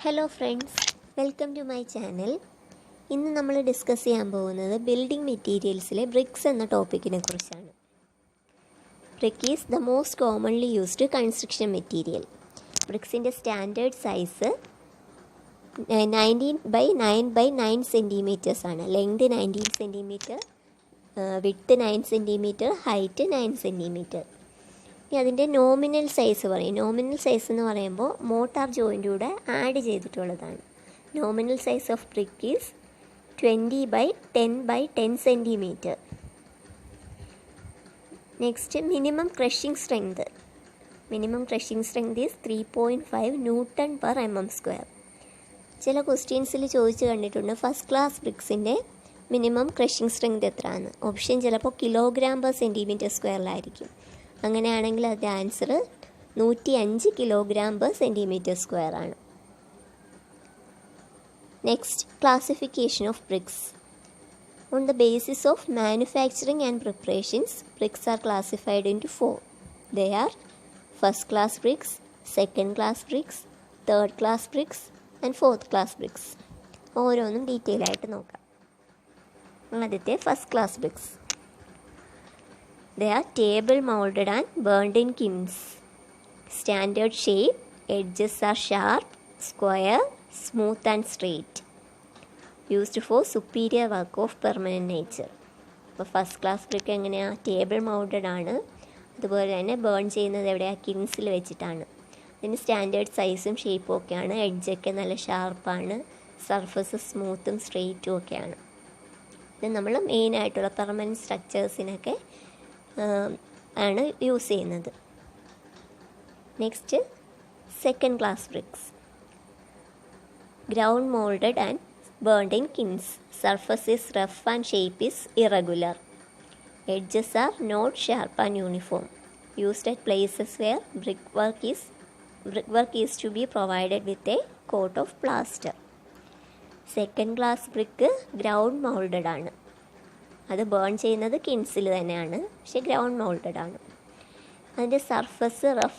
Hello friends, welcome to my channel. ഇന്ന് നമ്മൾ discuss ചെയ്യാൻ പോകുന്നത് ബിൽഡിംഗ് മെറ്റീരിയൽസിലെ ബ്രിക്സ് എന്ന ടോപ്പിക്കിനെ കുറിച്ചാണ്. Brick is the most commonly used construction material. ബ്രിക്സിൻ്റെ സ്റ്റാൻഡേർഡ് സൈസ് 19x9x9 സെൻറ്റിമീറ്റേഴ്സ് ആണ്. Length 19 centimetre, width 9 centimetre, height 9 centimetre. ഇനി അതിൻ്റെ നോമിനൽ സൈസ് പറയും. നോമിനൽ സൈസ് എന്ന് പറയുമ്പോൾ മോട്ടാർ ജോയിൻ്റൂടെ ആഡ് ചെയ്തിട്ടുള്ളതാണ്. Nominal size of brick is 20x10x10 centimetre. Next, minimum crushing strength. Minimum crushing strength is 3.5 Nm². ചില ക്വസ്റ്റ്യൻസിൽ ചോദിച്ച് കണ്ടിട്ടുണ്ട് ഫസ്റ്റ് ക്ലാസ് ബ്രിക്സിൻ്റെ മിനിമം ക്രഷിംഗ് സ്ട്രെങ്ത് എത്രയാണ്. ഓപ്ഷൻ ചിലപ്പോൾ kg/cm². അങ്ങനെയാണെങ്കിൽ അതിൻ്റെ ആൻസർ 105 kg/cm² ആണ്. Next, classification of BRICS. On the basis of manufacturing and preparations, BRICS R classified into 4. They are first class BRICS, second class bricks, third class BRICS and fourth class BRICS. ഓരോന്നും detail ആയിട്ട് നോക്കാം. ആദ്യത്തെ first class BRICS. They are table molded and burned in kilns. Standard shape, edges are sharp, square, smooth and straight. Used for superior work of permanent nature. അപ്പോൾ first class brick എങ്ങനെയാണ്? Table moulded ആണ്. അതുപോലെ തന്നെ burn ചെയ്യുന്നത് എവിടെയാണ്? കിൻസിൽ വെച്ചിട്ടാണ്. ഇതിന് standard സൈസും ഷേപ്പും ഒക്കെയാണ്. എഡ്ജൊക്കെ നല്ല ഷാർപ്പാണ്. സർഫസ് സ്മൂത്തും സ്ട്രെയിറ്റും ഒക്കെയാണ്. ഇത് നമ്മൾ മെയിനായിട്ടുള്ള പെർമനൻറ്റ് സ്ട്രക്ചേഴ്സിനൊക്കെ ആണ് യൂസ് ചെയ്യുന്നത്. Next, second class bricks. Ground moulded and burned in kilns. Surface is rough and shape is irregular. Edges are not sharp and uniform. Used at places where brick work is to be provided with a coat of plaster. Second class brick ground moulded ആണ്. അത് burn ചെയ്യുന്നത് കിൻസിൽ തന്നെയാണ്, പക്ഷേ ground moulded ആണ്. അതിൻ്റെ surface rough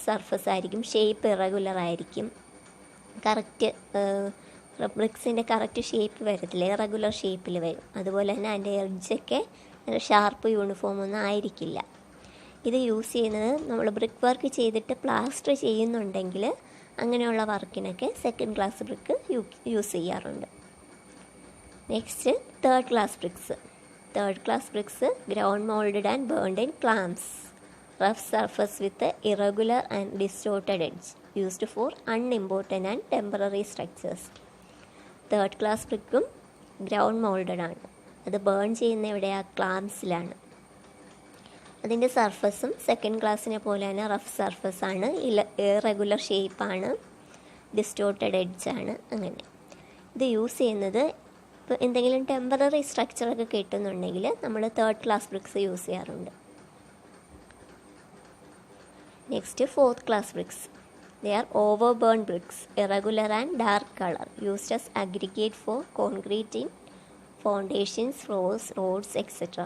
surface ആയിരിക്കും. Shape irregular ആയിരിക്കും. Correct ബ്രിക്സിൻ്റെ correct shape വരത്തില്ല, ഇറഗുലർ ഷേപ്പിൽ വരും. അതുപോലെ തന്നെ അതിൻ്റെ എഡ്ജൊക്കെ ഷാർപ്പ് യൂണിഫോം ഒന്നും ആയിരിക്കില്ല. ഇത് യൂസ് ചെയ്യുന്നത് നമ്മൾ ബ്രിക്ക് വർക്ക് ചെയ്തിട്ട് പ്ലാസ്റ്റർ ചെയ്യുന്നുണ്ടെങ്കിൽ അങ്ങനെയുള്ള വർക്കിനൊക്കെ സെക്കൻഡ് ക്ലാസ് ബ്രിക്ക് യൂസ് ചെയ്യാറുണ്ട്. Next, third class bricks. Third class bricks ground moulded and burned in clamps. Rough surface with irregular and distorted edge. Used for unimportant and temporary structures. Third class ബ്രിക്കും ground moulded ആണ്. അത് burn ചെയ്യുന്ന എവിടെയാണ്? ക്ലാംസിലാണ്. അതിൻ്റെ സർഫസും second ക്ലാസ്സിനെ പോലെ തന്നെ rough സർഫസാണ്, irregular ഷേപ്പാണ്, ഡിസ്റ്റോർട്ടഡ് എഡ്ജാണ്. അങ്ങനെ ഇത് യൂസ് ചെയ്യുന്നത് ഇപ്പോൾ എന്തെങ്കിലും ടെമ്പററി സ്ട്രക്ചറൊക്കെ കിട്ടുന്നുണ്ടെങ്കിൽ നമ്മൾ തേർഡ് ക്ലാസ് ബ്രിക്സ് യൂസ് ചെയ്യാറുണ്ട്. Next, fourth class bricks. They are over burn bricks, irregular and dark colour, used as aggregate for concrete in foundations, floors, roads etcetera.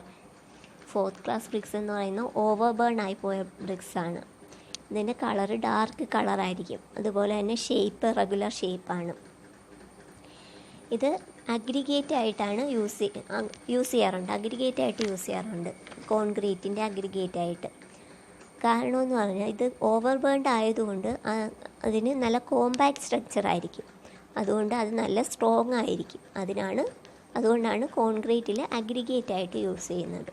Fourth class bricks എന്ന് പറയുന്നത് over burn ആയിപ്പോയ BRICS ആണ്. ഇതിൻ്റെ colour dark കളറായിരിക്കും. അതുപോലെ തന്നെ shape regular ഷേപ്പാണ്. ഇത് aggregate ആയിട്ടാണ് use ചെയ്യാറുണ്ട്. കോൺക്രീറ്റിൻ്റെ അഗ്രിഗേറ്റ് ആയിട്ട്. കാരണമെന്ന് പറഞ്ഞാൽ ഇത് ഓവർ ബേൺഡ് ആയതുകൊണ്ട് അതിന് നല്ല കോമ്പാക്ട് സ്ട്രക്ചർ ആയിരിക്കും. അതുകൊണ്ട് അത് നല്ല സ്ട്രോങ് ആയിരിക്കും. അതുകൊണ്ടാണ് കോൺക്രീറ്റിൽ അഗ്രിഗേറ്റ് ആയിട്ട് യൂസ് ചെയ്യുന്നത്.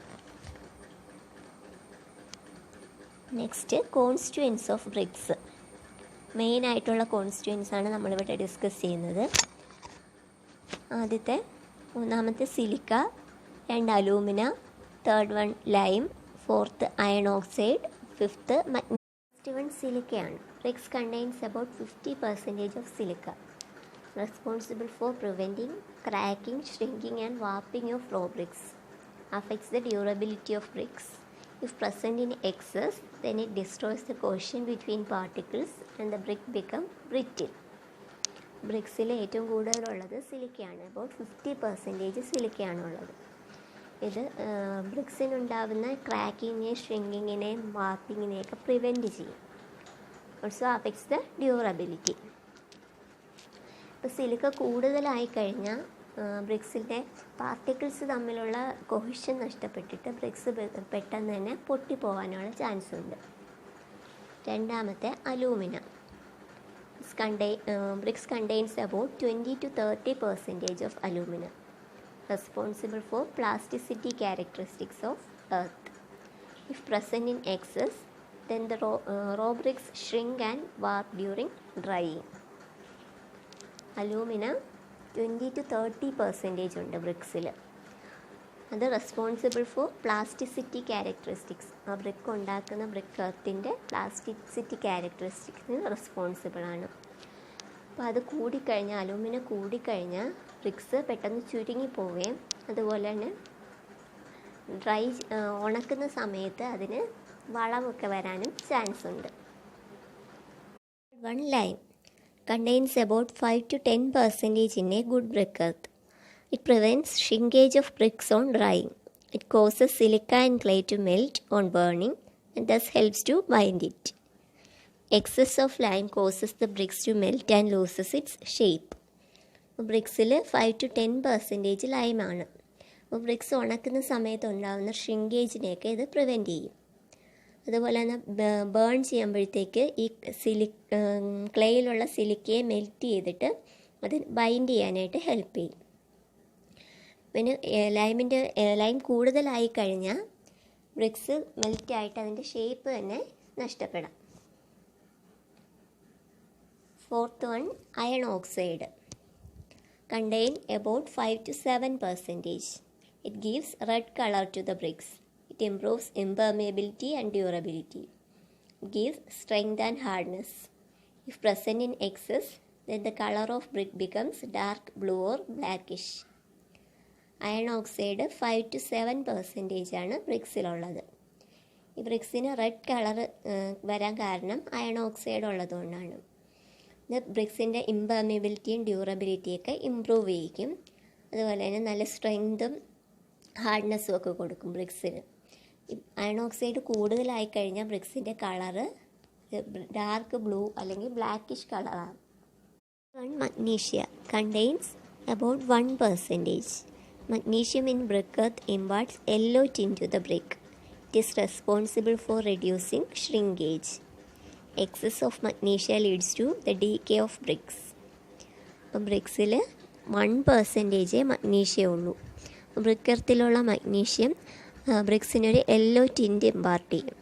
Next, constituents of bricks. മെയിനായിട്ടുള്ള കോൺസ്റ്റുവൻസ് ആണ് നമ്മളിവിടെ ഡിസ്കസ് ചെയ്യുന്നത്. മൂന്നാമത്തെ silica, 2 alumina, third one lime, fourth iron oxide, fifth magnesium. സിലിക്കയാണ്. Bricks contains about 50% of silica, responsible for preventing cracking, shrinking and warping of raw bricks. Affects the durability of bricks. If present in excess, then it destroys the cohesion between particles and the brick become brittle. ബ്രിക്സിൽ ഏറ്റവും കൂടുതലുള്ളത് സിലിക്കയാണ്. About 50% സിലിക്കയാണുള്ളത്. ഇത് ബ്രിക്സിനുണ്ടാകുന്ന ക്രാക്കിങ്ങിനെ, ഷ്രിങ്കിങ്ങിനെയും വാർപ്പിങ്ങിനെയൊക്കെ prevent ചെയ്യും. Also affects the durability. അപ്പോൾ silica കൂടുതലായി കഴിഞ്ഞാൽ ബ്രിക്സിൻ്റെ particles തമ്മിലുള്ള cohesion നഷ്ടപ്പെട്ടിട്ട് BRICS പെട്ടെന്ന് തന്നെ പൊട്ടിപ്പോകാനുള്ള ചാൻസ് ഉണ്ട്. രണ്ടാമത്തെ alumina. Bricks contains about 20-30% of alumina, responsible for plasticity characteristics of Earth. If present in excess, then the raw bricks shrink and warp during drying. Alumina 20-30% ഉണ്ട് ബ്രിക്സിൽ. അത് responsible for plasticity characteristics. ആ brick ഉണ്ടാക്കുന്ന brick എർത്തിൻ്റെ plasticity ക്യാരക്ടറിസ്റ്റിക്സിന് റെസ്പോൺസിബിളാണ്. അപ്പോൾ അത് കൂടിക്കഴിഞ്ഞാൽ, alumina കൂടിക്കഴിഞ്ഞാൽ BRICS പെട്ടെന്ന് ചുരുങ്ങിപ്പോവുകയും അതുപോലെ തന്നെ ഉണക്കുന്ന സമയത്ത് അതിന് വളമൊക്കെ വരാനും ചാൻസ് ഉണ്ട്. Lime contains about 5-10% in a good brick earth. It prevents shrinkage of bricks on drying. It causes silica and clay to melt on burning and thus helps to bind it. Excess of lime causes the bricks to melt and loses its shape. ബ്രിക്സിൽ 5-10% ലൈമാണ്. അപ്പോൾ BRICS ഉണക്കുന്ന സമയത്ത് ഉണ്ടാകുന്ന ഷ്രിങ്കേജിനെയൊക്കെ ഇത് prevent ചെയ്യും. അതുപോലെ തന്നെ burn ചെയ്യുമ്പോഴത്തേക്ക് ഈ ക്ലേയിലുള്ള സിലിക്കയെ melt ചെയ്തിട്ട് അത് ബൈൻഡ് ചെയ്യാനായിട്ട് ഹെൽപ്പ് ചെയ്യും. പിന്നെ ലൈം കൂടുതലായി കഴിഞ്ഞാൽ ബ്രിക്സ് മെൽറ്റായിട്ട് അതിൻ്റെ ഷേപ്പ് തന്നെ നഷ്ടപ്പെടാം. Fourth one, iron oxide. contain about 5-7%. It gives red color to the bricks. It improves impermeability and durability. It gives strength and hardness. If present in excess, then the color of brick becomes dark blue or blackish. Iron oxide 5-7% ആണ് ബ്രിക്സിലുള്ളത്. ഈ ബ്രിക്സിന് red colour വരാൻ കാരണം iron oxide ഉള്ളതുകൊണ്ടാണ്. ഇത് ബ്രിക്സിൻ്റെ ഇംപെർമിബിലിറ്റിയും ഡ്യൂറബിലിറ്റിയൊക്കെ improve ചെയ്യിക്കും. അതുപോലെ തന്നെ നല്ല സ്ട്രെങ്തും ഹാർഡ്നെസ്സും ഒക്കെ കൊടുക്കും ബ്രിക്സിന്. അയൺ ഓക്സൈഡ് കൂടുതലായി കഴിഞ്ഞാൽ ബ്രിക്സിൻ്റെ കളറ് ഡാർക്ക് ബ്ലൂ അല്ലെങ്കിൽ ബ്ലാക്കിഷ് കളറാണ്. Magnesia contains about 1%. Magnesium in brick earth imparts yellow tint to the brick. It is responsible for reducing shrinkage. Excess of magnesia leads to the decay of bricks. അപ്പം ബ്രിക്സിൽ 1% magnesium ഉള്ളൂ. Brick എർത്തിലുള്ള magnesium ബ്രിക്സിനൊരു yellow tint impart ചെയ്യും.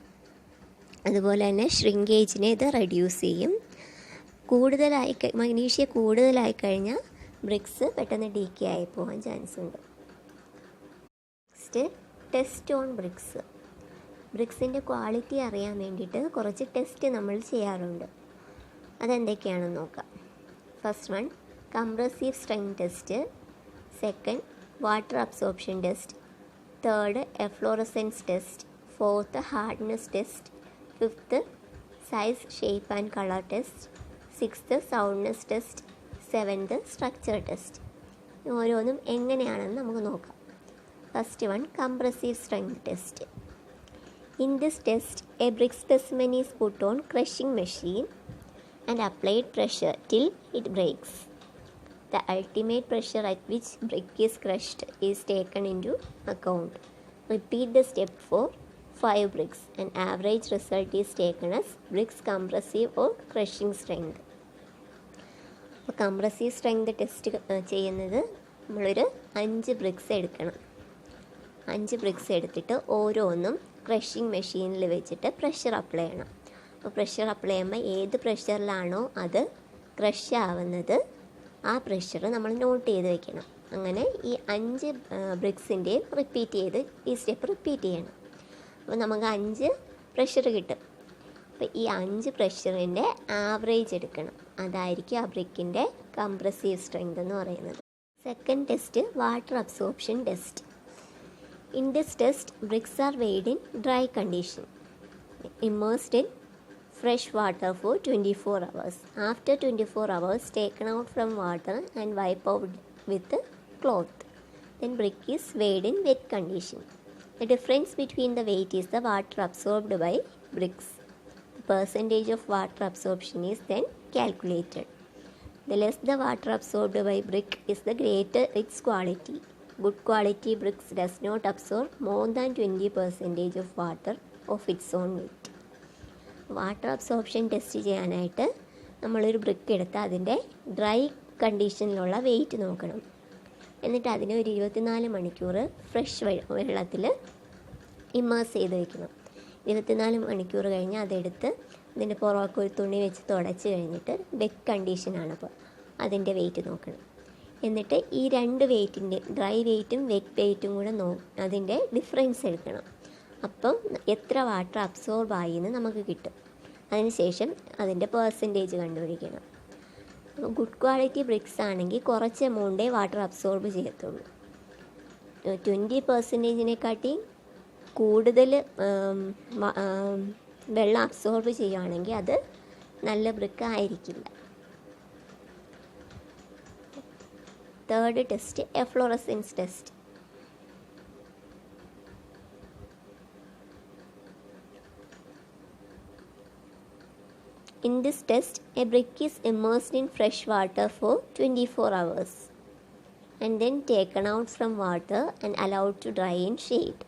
അതുപോലെ തന്നെ ഷ്രിങ്കേജിനെ ഇത് reduce ചെയ്യും. മഗ്നീഷ്യം കൂടുതലായി കഴിഞ്ഞാൽ ബ്രിക്സ് പെട്ടെന്ന് ഡീക്കേ ആയി പോകാൻ ചാൻസ് ഉണ്ട്. Next, test on bricks. ബ്രിക്സിൻ്റെ ക്വാളിറ്റി അറിയാൻ വേണ്ടിയിട്ട് കുറച്ച് ടെസ്റ്റ് നമ്മൾ ചെയ്യാറുണ്ട്. അതെന്തൊക്കെയാണെന്ന് നോക്കാം. First one, compressive strength test. Second, water absorption test. Third, efflorescence test. Fourth, hardness test. Fifth, size, shape and colour test. Sixth, soundness test. Seventh, structure test. ഓരോന്നും എങ്ങനെയാണെന്ന് നമുക്ക് നോക്കാം. First one, compressive strength test. In this test, a brick specimen is put on crushing machine and applied pressure till it breaks. The ultimate pressure at which brick is crushed is taken into account. Repeat the step for 5 bricks. An average result is taken as brick's compressive or crushing strength. അപ്പോൾ compressive strength test ചെയ്യുന്നത് നമ്മളൊരു 5 BRICS എടുക്കണം. 5 BRICS എടുത്തിട്ട് ഓരോന്നും crushing മെഷീനിൽ വെച്ചിട്ട് pressure apply ചെയ്യണം. അപ്പോൾ പ്രഷർ അപ്ലൈ ചെയ്യുമ്പോൾ ഏത് പ്രഷറിലാണോ അത് ക്രഷ് ആവുന്നത് ആ പ്രഷർ നമ്മൾ നോട്ട് ചെയ്ത് വെക്കണം. അങ്ങനെ ഈ 5 ബ്രിക്സിൻ്റെയും ഈ സ്റ്റെപ്പ് റിപ്പീറ്റ് ചെയ്യണം. അപ്പോൾ നമുക്ക് 5 പ്രഷർ കിട്ടും. അപ്പോൾ ഈ 5 പ്രഷറിൻ്റെ ആവറേജ് എടുക്കണം. അതായിരിക്കും ആ ബ്രിക്കിൻ്റെ കംപ്രസീവ് സ്ട്രെങ്ത് എന്ന് പറയുന്നത്. Second test, water absorption test. In this test, bricks are weighed in dry condition, immersed in fresh water for 24 hours. After 24 hours, taken out from water and wiped out with a cloth. Then brick is weighed in wet condition. The difference between the weight is the water absorbed by bricks. The percentage of water absorption is then calculated. The less the water absorbed by brick is the greater its quality. Good quality bricks does not absorb more than 20% of water of its own weight. Water absorption test ചെയ്യാനായിട്ട് നമ്മളൊരു brick എടുത്ത് അതിൻ്റെ dry കണ്ടീഷനിലുള്ള wait നോക്കണം. എന്നിട്ട് അതിനെ ഒരു 24 മണിക്കൂർ fresh വെള്ളത്തിൽ ഇമ്മേഴ്സ് ചെയ്ത് വയ്ക്കണം. 24 മണിക്കൂർ കഴിഞ്ഞ് അതെടുത്ത് അതിൻ്റെ പുറമൊക്കെ ഒരു തുണി വെച്ച് തുടച്ച് കഴിഞ്ഞിട്ട് വെറ്റ് കണ്ടീഷനാണ്, അപ്പോൾ അതിൻ്റെ വെയിറ്റ് നോക്കണം. എന്നിട്ട് ഈ രണ്ട് വെയിറ്റിൻ്റെ ഡ്രൈ വെയിറ്റും വെറ്റ് വെയിറ്റും കൂടെ അതിൻ്റെ ഡിഫറൻസ് എടുക്കണം. അപ്പം എത്ര വാട്ടർ അബ്സോർബ് ആയി എന്ന് നമുക്ക് കിട്ടും. അതിനുശേഷം അതിൻ്റെ പെർസെൻറ്റേജ് കണ്ടുപിടിക്കണം. ഗുഡ് ക്വാളിറ്റി ബ്രിക്സ് ആണെങ്കിൽ കുറച്ച് എമൗണ്ടേ വാട്ടർ അബ്സോർബ് ചെയ്യത്തുള്ളൂ. 20%-നേക്കാട്ടി കൂടുതൽ വെള്ളം അബ്സോർബ് ചെയ്യുകയാണെങ്കിൽ അത് നല്ല ബ്രിക്ക് ആയിരിക്കില്ല. Third test efflorescence test. In this test, a brick is immersed in fresh water for 24 hours and then taken out from water and allowed to dry in shade.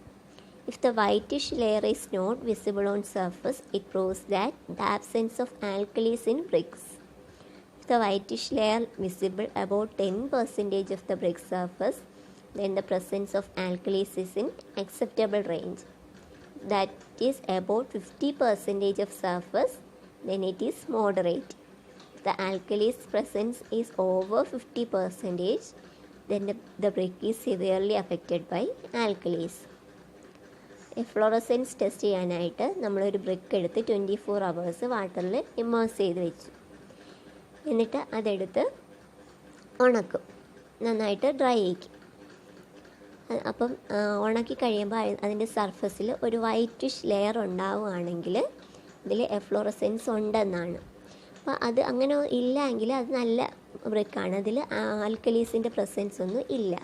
If the whitish layer is not visible on surface, it proves that the absence of alkalis in bricks. If the whitish layer visible about 10% of the brick surface, then the presence of alkalis is in acceptable range. That is about 50% of surface, then it is moderate. If the alkalis presence is over 50%, then the brick is severely affected by alkalis. Efflorescence test ചെയ്യാനായിട്ട് നമ്മളൊരു brick എടുത്ത് 24 hours വാട്ടറിൽ immerse ചെയ്ത് വെച്ചു. എന്നിട്ട് അതെടുത്ത് ഉണക്കും, നന്നായിട്ട് dry ആയിരിക്കും. അപ്പം ഉണക്കി കഴിയുമ്പോൾ അതിൻ്റെ സർഫസിൽ ഒരു വൈറ്റിഷ് ലെയർ ഉണ്ടാവുകയാണെങ്കിൽ ഇതിൽ എഫ്ലോറസെൻസ് ഉണ്ടെന്നാണ്. അപ്പോൾ അത് അങ്ങനെ ഇല്ല എങ്കിൽ അത് നല്ല ബ്രിക്കാണ്, അതിൽ ആൽക്കലീസിൻ്റെ പ്രസൻസ് ഒന്നും ഇല്ല.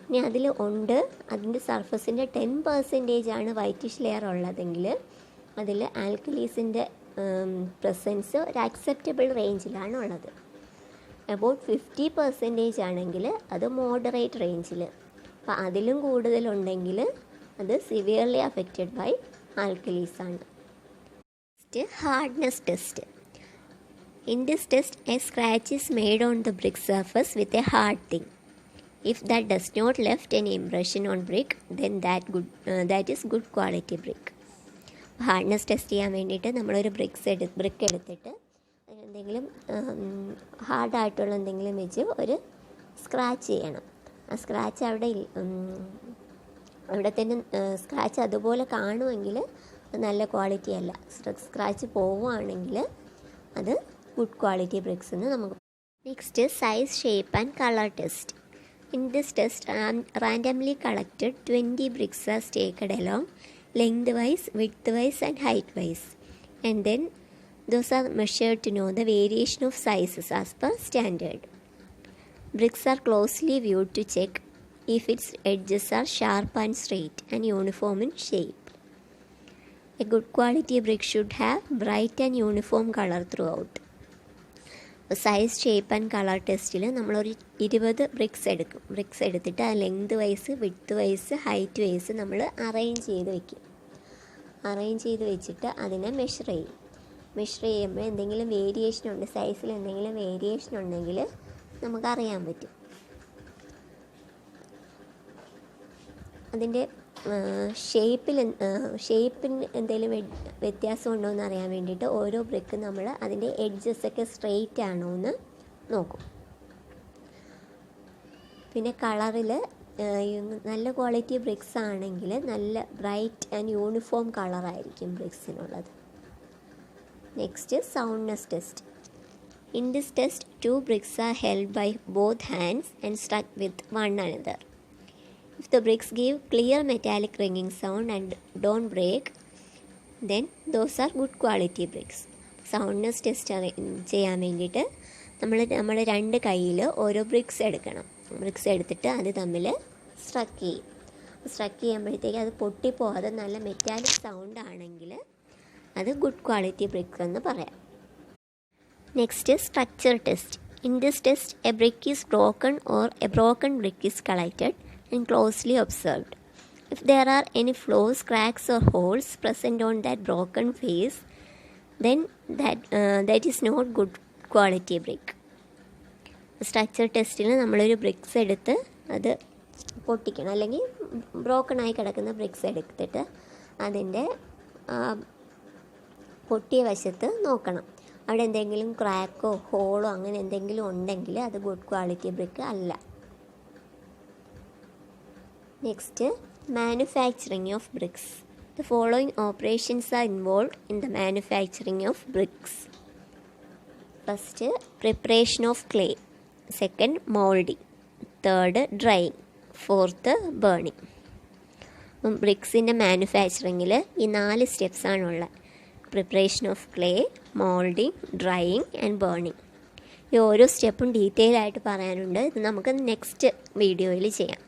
ഇനി അതിൽ ഉണ്ട്, അതിൻ്റെ സർഫസിൻ്റെ 10% വൈറ്റിഷ് ലെയർ ഉള്ളതെങ്കിൽ അതിൽ ആൽക്കലീസിൻ്റെ പ്രസൻസ് ഒരു അക്സെപ്റ്റബിൾ റേഞ്ചിലാണ് ഉള്ളത്. അബൌട്ട് 50% ആണെങ്കിൽ അത് മോഡറേറ്റ് റേഞ്ചിൽ. അപ്പോൾ അതിലും കൂടുതലുണ്ടെങ്കിൽ അത് സിവിയർലി അഫക്റ്റഡ് ബൈ ആൽക്കലീസാണ്. Hardness test. In this test, a scratch is made on the brick surface with a hard thing. If that does not left any impression on brick, then that is good quality brick. Hardness test ചെയ്യാൻ വേണ്ടിയിട്ട് നമ്മളൊരു brick എടുത്തിട്ട് അതിനെന്തെങ്കിലും ഹാർഡായിട്ടുള്ള എന്തെങ്കിലും വെച്ച് ഒരു scratch ചെയ്യണം. ആ സ്ക്രാച്ച് അവിടെ തന്നെ സ്ക്രാച്ച് അതുപോലെ കാണുമെങ്കിൽ നല്ല ക്വാളിറ്റി അല്ല. സ്ക്രാച്ച് പോവുകയാണെങ്കിൽ അത് ഗുഡ് ക്വാളിറ്റി ബ്രിക്സ് എന്ന് നമുക്ക്. Next size, shape and colour test. In this test randomly collected 20 bricks are staked along lengthwise, widthwise and heightwise, and then those are measured to know the variation of sizes as per standard. Bricks are closely viewed to check if its edges are sharp and straight and uniform in shape. A good quality brick should have bright and uniform color throughout. Size, shape and colour ടെസ്റ്റിൽ നമ്മളൊരു 20 bricks എടുത്തിട്ട് ആ length wise, width wise, height wise നമ്മൾ arrange ചെയ്ത് വെച്ചിട്ട് അതിനെ measure ചെയ്യുമ്പോൾ എന്തെങ്കിലും വേരിയേഷൻ ഉണ്ട്, സൈസിൽ എന്തെങ്കിലും വേരിയേഷൻ ഉണ്ടെങ്കിൽ നമുക്കറിയാൻ പറ്റും. അതിൻ്റെ ഷേപ്പിന് എന്തെങ്കിലും വ്യത്യാസം ഉണ്ടോ എന്ന് അറിയാൻ വേണ്ടിയിട്ട് ഓരോ ബ്രിക്ക് നമ്മൾ അതിൻ്റെ എഡ്ജസൊക്കെ സ്ട്രെയിറ്റ് ആണോ എന്ന് നോക്കും. പിന്നെ കളറിൽ നല്ല ക്വാളിറ്റി ബ്രിക്സ് ആണെങ്കിൽ നല്ല ബ്രൈറ്റ് ആൻഡ് യൂണിഫോം കളറായിരിക്കും ബ്രിക്സിനുള്ളത്. Next soundness test. In this test, 2 bricks are held by both hands and struck with one another. If the bricks give clear metallic ringing sound and don't break, then those are good quality bricks. Soundness test ചെയ്യാൻ വേണ്ടിയിട്ട് നമ്മൾ 2 കയ്യിൽ ഓരോ BRICS എടുക്കണം. BRICS എടുത്തിട്ട് അത് തമ്മിൽ സ്ട്രക്ക് ചെയ്യുമ്പോഴത്തേക്ക് അത് പൊട്ടിപ്പോകാതെ നല്ല മെറ്റാലിക് സൗണ്ട് ആണെങ്കിൽ അത് ഗുഡ് ക്വാളിറ്റി ബ്രിക്സ് എന്ന് പറയാം. Next structure test. In this test, a brick is broken or a broken brick is collected and closely observed. If there are any flaws, cracks or holes present on that broken face, then that is not good quality brick. Structure ടെസ്റ്റിൽ നമ്മളൊരു BRICS എടുത്ത് അത് പൊട്ടിക്കണം, അല്ലെങ്കിൽ ബ്രോക്കണായി കിടക്കുന്ന BRICS എടുത്തിട്ട് അതിൻ്റെ പൊട്ടിയ വശത്ത് നോക്കണം. അവിടെ എന്തെങ്കിലും ക്രാക്കോ ഹോളോ അങ്ങനെ എന്തെങ്കിലും ഉണ്ടെങ്കിൽ അത് ഗുഡ് ക്വാളിറ്റി ബ്രിക്ക് അല്ല. Next, manufacturing of BRICS. The following operations are involved in the manufacturing of bricks. First, preparation of clay. Second, molding. Third, drying. Fourth, burning. ബ്രിക്സിൻ്റെ മാനുഫാക്ചറിങ്ങിൽ ഈ 4 സ്റ്റെപ്സാണുള്ളത്. Preparation of clay, moulding, drying and burning. ഈ ഓരോ സ്റ്റെപ്പും detail ആയിട്ട് പറയാനുണ്ട്. ഇത് നമുക്ക് നെക്സ്റ്റ് വീഡിയോയിൽ ചെയ്യാം.